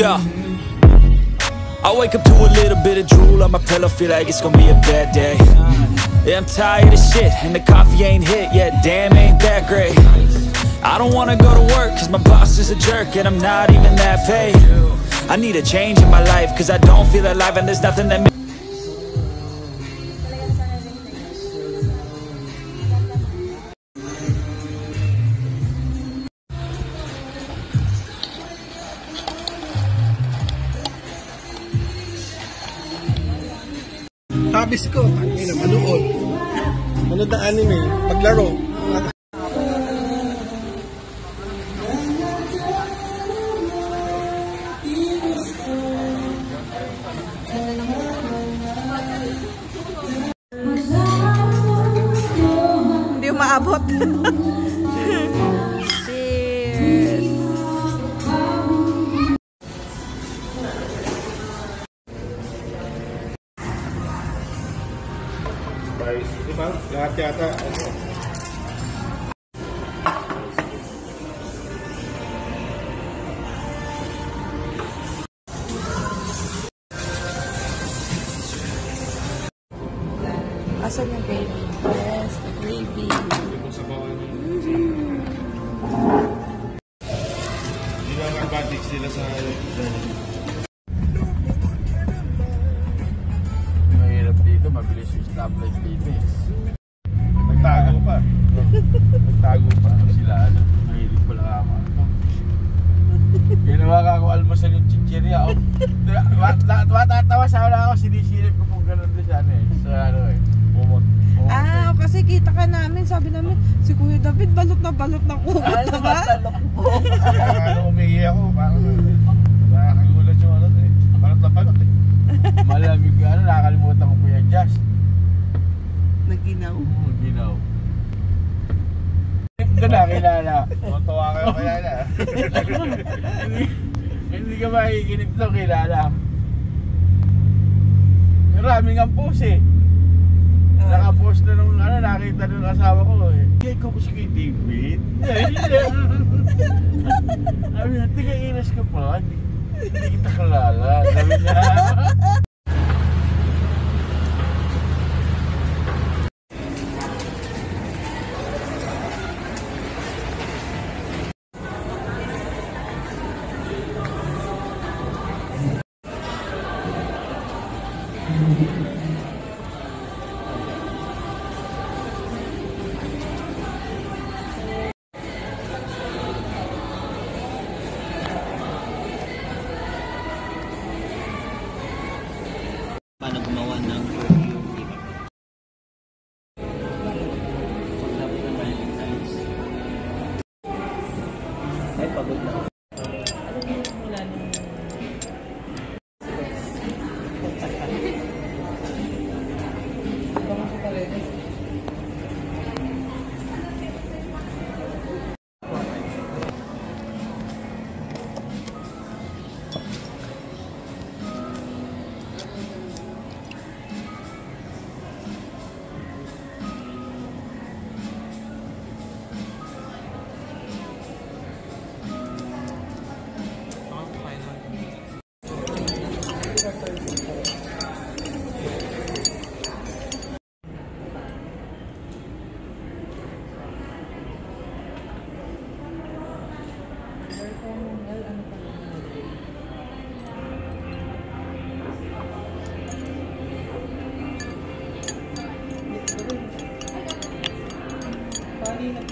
Yeah, I wake up to a little bit of drool on my pillow, feel like it's gonna be a bad day. Yeah, I'm tired of shit, and the coffee ain't hit yet, damn, ain't that great. I don't wanna go to work, cause my boss is a jerk, and I'm not even that paid. I need a change in my life, cause I don't feel alive, and there's nothing that Habis ko, tangina, manood. Manood na anime, maglaro. Hindi umaabot. Cheers. Diba? Lahat yata. Asan yung gravy? Yes, the gravy. Hindi na advantage sila sa mahirap dito, mabilis yung stoplight dito eh. Nagtago pa. Nagtago pa sila, ano, mahilig pala ako. Ginawa ka ako almusal yung chichirya. Matatawa sana ako, sinisilip ko kung gano'n doon siya eh. So ano eh, bumot. Ah, kasi kita ka namin, sabi namin, si Kuya David balot na kumot, diba? Ano, umihi ako, parang nakakagulat yung ano eh. Balot na balot eh. Malamig ka, ano, nakakalimutan ko po yung Jazz. Naginaw. Naginaw. Ito na, kilala. Matuwa kayo kilala. Hindi ka makikinip ito, kilala. Maraming ang post eh. Naka-post na nung ano, nakita nung asawa ko eh. Kaya ikaw ko si David? Sabi na, tiga-iras ka pa. Hindi kita kalala. Sabi niya. Paano gumawa ng perfume, di ba? Pagdapat ng Valentine's. Ay, pagod na. Wala nang...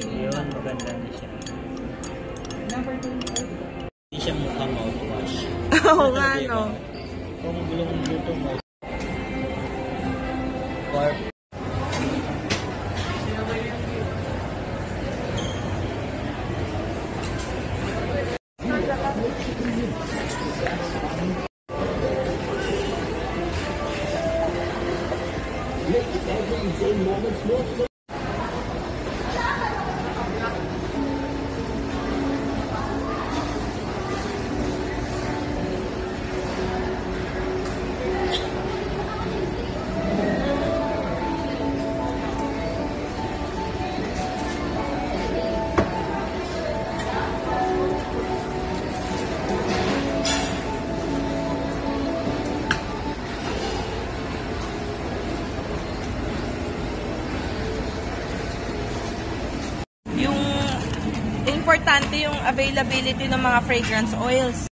Yun, maganda na siya. Hindi siya mukhang mouthwash. Oo nga, no? Kung gulong luto mo. yung availability ng mga fragrance oils.